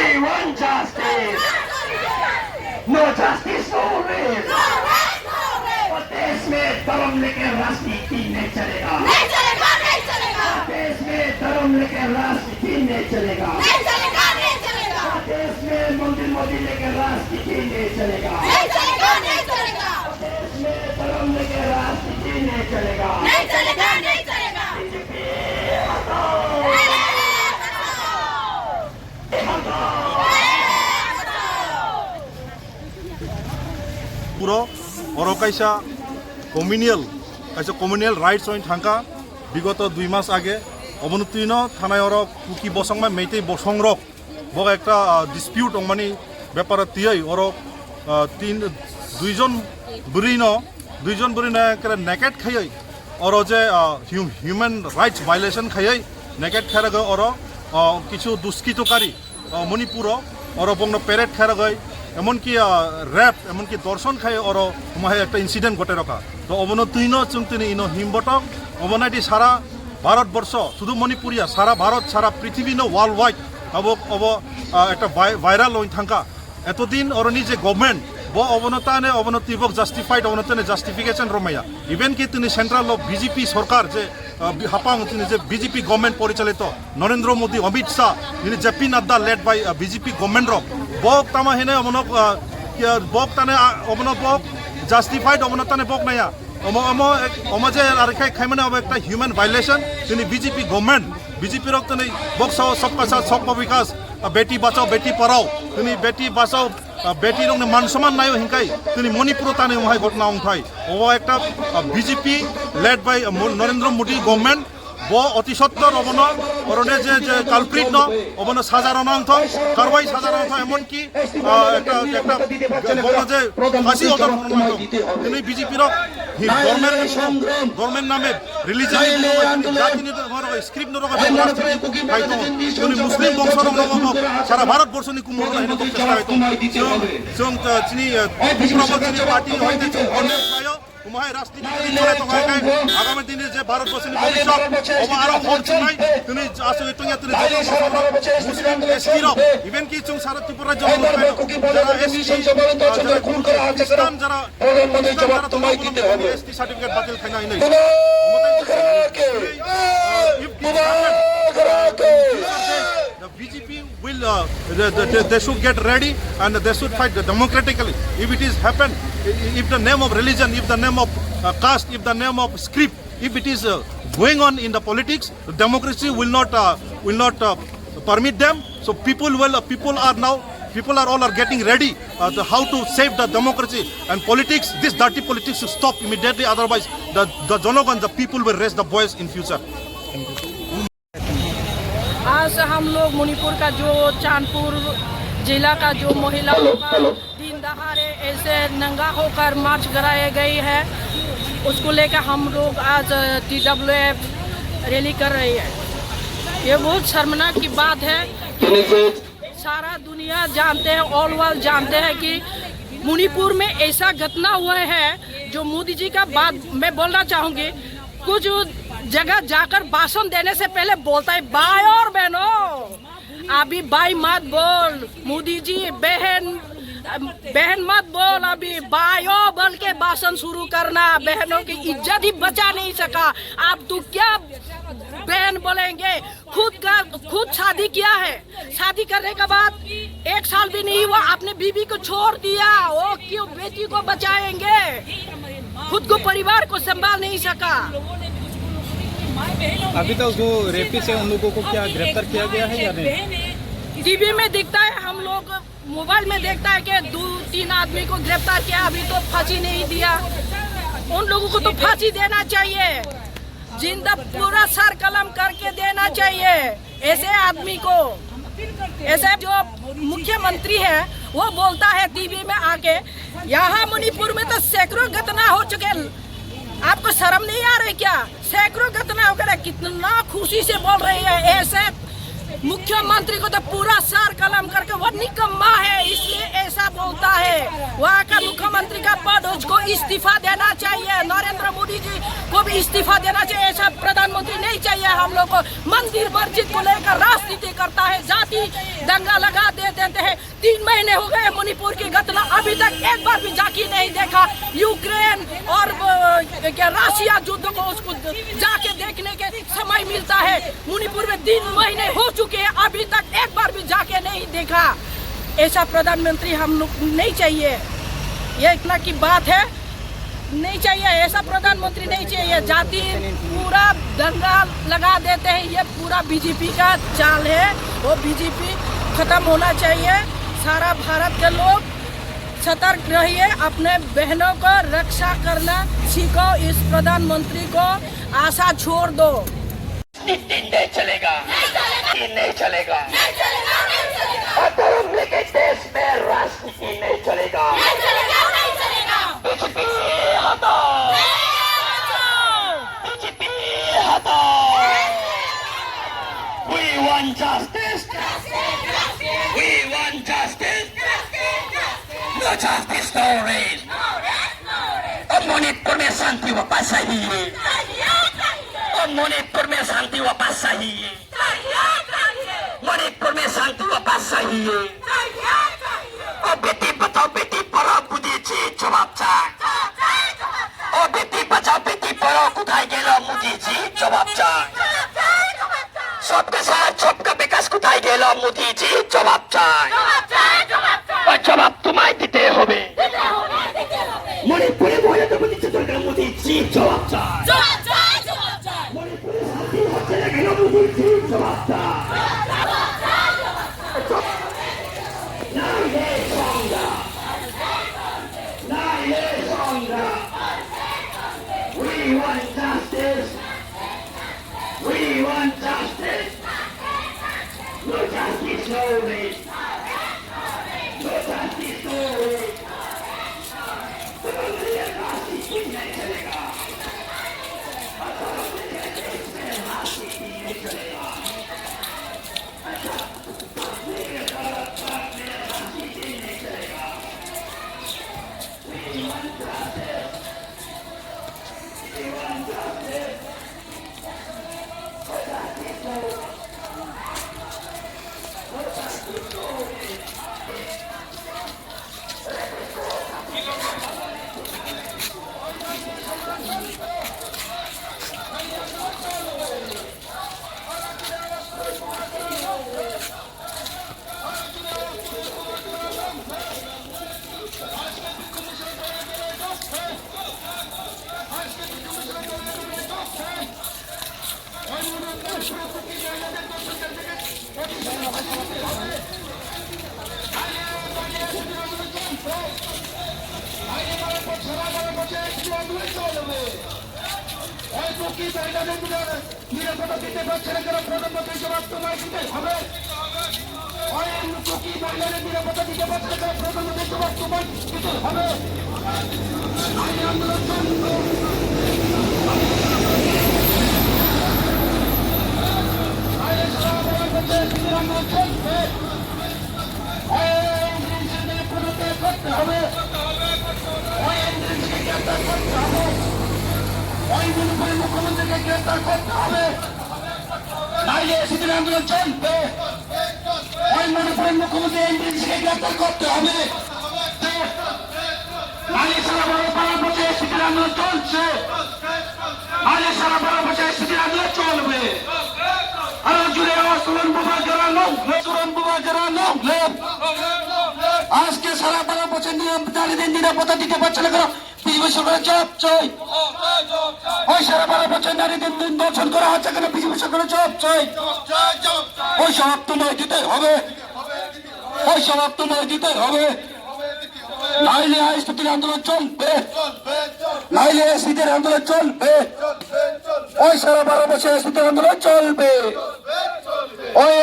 We want justice. No justice, no race. और देश में धर्म लेके राजनीति नहीं चलेगा। देश में धर्म लेके राजनीति नहीं चलेगा। देश में मोदी लेके राजनीति नहीं चलेगा। देश में धर्म लेके राजनीति नहीं चलेगा। बीजेपी हटाओ। পুরো অর কাইসা কমিউনিয়াল রাইটস ওইন থাকা বিগত 2 মাস আগে অবনতিন থানায় অর কুকি বসংমা মেইতেই বসংরক বগ একটা ডিসপিউট অংমানি ব্যাপার তিয়াই অর দুইজন বুড়ি নেকেট খাইয়াই অর যে হিউম্যান রাইটস ভায়োলেশন খাইয়াই নেকেট খাইরাগৈ অর কিছু দুষ্কৃতকারী মণিপুর অর বংন প্যারেড খাইরাগৈ এমনকি র্যাপ এমনকি দর্শন খাই অর মাহে একটা ইনসিডেন্ট ঘটে রাখা তো অবনতিন চুংতিনি ইনো হিমবটক অবনাইটি সারা ভারতবর্ষ শুধু মণিপুরিয়া সারা ভারত সারা পৃথিবী ন ওয়ার্ল্ড ওয়াইড অব একটা ভাইরাল হয়ে থাকা এতদিন অরনি যে গভর্নমেন্ট অবনতানে অবনতিবক জাস্টিফাইড অবনতানে জাস্টিফিকেশন রমাইয়া ইভেন কি তিনি সেন্ট্রাল বিজেপি সরকার যে হাপাং তিনি যে বিজেপি গভর্নমেন্ট পরিচালিত নরেন্দ্র মোদী অমিত শাহ তিনি JP Nadda led by BJP government বক তামা হেনে অবনক বক তানে অবনক বক জাস্টিফাইড অবনতানে বক নাইয়া যে আর খাইমানে একটা হিউম্যান ভায়োলেশন তিনি বিজেপি গভর্নমেন্ট বিজেপি রক তিনি বক সবকা সাথ সবকা বিকাশ বেটি বাঁচাও বেটি পড়াও তিনি বেটি বাঁচাও বেটি রং মান সমান নাইও হিংকাই তিনি মণিপুর তানে ওহাই ঘটনা অংথাই ও একটা BJP led by Narendra Modi government অতি সত্তর অবন অরণে যে কালপ্রিট ন অবন সাজারণ অংথ কারবাই সাজারণ অংথ এমনকি একটা যে ফাঁসি অর্ডার তিনি বিজেপির ধর্মের নামে রিলিজিয়ন স্ক্রিপ্ট মুসলিম বংশ সারা ভারতবর্ষ নি কুমুর পার্টি উমায় রাজনীতি আগামী দিনে যে ভারতবর্ষের ভবিষ্যৎ আরো নাই তিনি আসলে মুসলিম এসটি ইভেন কি চুং সারা ত্রিপুরা যারা খ্রিস্টান যারা এসটি সার্টিফিকেট বাতিল খাই নাই The BJP will they should get ready and they should fight democratically. If it is happen, if the name of religion, if the name of caste, if the name of script, if it is going on in the politics, democracy will not permit them. So people are all getting ready how to save the democracy and politics. This dirty politics should stop immediately. Otherwise, the Jonogan, the people will raise the voice in future. आज हम लोग मणिपुर का जो चांदपुर जिला का जो महिलाओं का दिन दहाड़े ऐसे नंगा होकर मार्च कराए गई है उसको लेकर हम लोग आज TWF रैली कर रही है। ये बहुत शर्मनाक की बात है कि सारा दुनिया जानते हैं, ऑल वर्ल्ड जानते हैं कि मणिपुर में ऐसा घटना हुआ है जो मोदी जी का बात मैं बोलना चाहूँगी। कुछ जगह जाकर भाषण देने से पहले बोलता है भाई और बहनों अभी भाई मत बोल, मोदी जी बहन मत बोल, अभी भाइयों बोल के भाषण शुरू करना। बहनों की इज्जत ही बचा नहीं सका, आप तो क्या बहन बोलेंगे। खुद शादी किया है, शादी करने के बाद 1 साल भी नहीं हुआ आपने बीवी को छोड़ दिया, वो क्यों बेटी को बचाएंगे। खुद को परिवार को संभाल नहीं सका। अभी तक जो रेपिस्ट है उन लोगों को क्या गिरफ्तार किया गया है या नहीं? टीवी में दिखता है, हम लोग मोबाइल में देखता है कि 2-3 आदमी को गिरफ्तार किया, अभी तो फांसी नहीं दिया। उन लोगों को तो फांसी देना चाहिए, जिंदा पूरा सर कलम करके देना चाहिए ऐसे आदमी को। ऐसे जो मुख्यमंत्री है वो बोलता है टीवी में आके यहाँ मणिपुर में तो सैकड़ों घटना हो चुके, आपको शर्म नहीं आ रही क्या? सैकड़ों घटना हो गया, कितना खुशी से बोल रही है। ऐसे मुख्यमंत्री को तो पूरा सार कलम करके वो निकम्मा है, इसलिए ऐसा बोलता है। वहाँ का मुख्यमंत्री का पद उसको इस्तीफा देना चाहिए। नरेंद्र मोदी जी को भी इस्तीफा देना चाहिए। ऐसा प्रधानमंत्री नहीं चाहिए हम लोग को। मंदिर मस्जिद को लेकर राजनीति करता है, जाति दंगा लगा देते हैं। 3 महीने हो गए मणिपुर की घटना, अभी तक एक बार भी जाके नहीं देखा। यूक्रेन और क्या रशिया युद्ध को उसको जाके देखने के समय मिलता है। मणिपुर में 3 महीने हो चुके हैं, अभी तक एक बार भी जाके नहीं देखा। ऐसा प्रधानमंत्री हम लोग नहीं चाहिए। ये इतना की बात है, नहीं चाहिए ऐसा प्रधानमंत्री, नहीं चाहिए। जाति पूरा दंगा लगा देते हैं, ये पूरा बीजेपी का चाल है। वो बीजेपी खत्म होना चाहिए। सारा भारत के लोग सतर्क रहिए, अपने बहनों को रक्षा करना सीखो। इस प्रधानमंत्री को आशा छोड़ दो। नहीं चलेगा, नहीं चलेगा। धर्म के देश में राजनीति नहीं चलेगा। बीजेपी हटाओ, बीजेपी हटाओ। We want justice. We want justice. No justice, no race. अब मणिपुर में शांति वापस चाहिए। अब मणिपुर में शांति वापस चाहिए। मणिपुर में शांति वापस चाहिए। अब बेटी बचाओ बेटी पढ़ाओ मोदी जी जवाब चाहिए। और बेटी बचाओ बेटी पढ़ाओ कुठाई गेलो मोदी जी जवाब चाहिए। सबके साथ सबका विकास कुठाई गेलो मोदी जी जवाब चाहिए। और जवाब तुम्हें देते होबे। मणिपुरी बोले तो मोदी जी जवाब चाहिए। मणिपुरी शांति होते गेलो मोदी जी जवाब चाहिए। We want justice. We want justice. No justice, no way. No justice, no way. नहीं चलेगा। নিরাপত্তা দিতে পারছে না কেন? প্রধানমন্ত্রী জবাব তোমায় দিতে হবে। মহিলাদের নিরাপত্তা দিতে পারছে না কেন? প্রধানমন্ত্রী জবাব তোমায় দিতে হবে। আন্দোলন চলবে। করতে হবে, মুখ্যমন্ত্রীকে গ্রেফতার করতে হবে, নাইলে সেদিন আন্দোলন চলবে। ওই মণিপুরের মুখ্যমন্ত্রী এনডিসিকে গ্রেফতার করতে হবে, নাইলে সারা 12 বছর সেদিন আন্দোলন চলছে, নাইলে সারা 12 বছর সেদিন আন্দোলন চলবে। আরো জুড়ে সুরন বুবা যারা লোক আজকে সারা 12 বছর নারীদের নিরাপত্তা দিতে পারছে না কেন? বিজেপি সরকারের জবাব চাই। ওই সারা 12 বছর নারীদের দর্শন করা হচ্ছে কেন? বিজেপি সরকারের জবাব চাই। ওই জবাব তোমায় দিতে হবে, ওই জবাব তোমায় দিতে হবে, নাইলে আইসিটির আন্দোলন চলবে, নাইলে এসিদের আন্দোলন চলবে। ওই সারা 12 বছর এসিদের আন্দোলন চলবে। ওই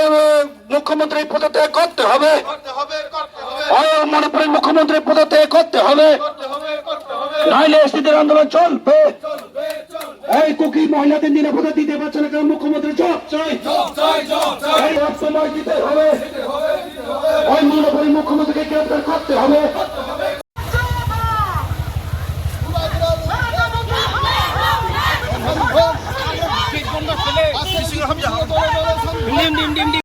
মুখ্যমন্ত্রী পদত্যাগ করতে হবে, ওই মণিপুরের মুখ্যমন্ত্রী পদত্যাগ করতে হবে, নাইলে এসিদের আন্দোলন চলবে। এই কুকি মহিলাদের নিরাপত্তা দিতে পারছে না কেন মুখ্যমন্ত্রী জবাব চাই এই সময় দিতে হবে ওই মূলপরি মুখ্যমন্ত্রীকে গ্রেফতার করতে হবে dim dim dim dim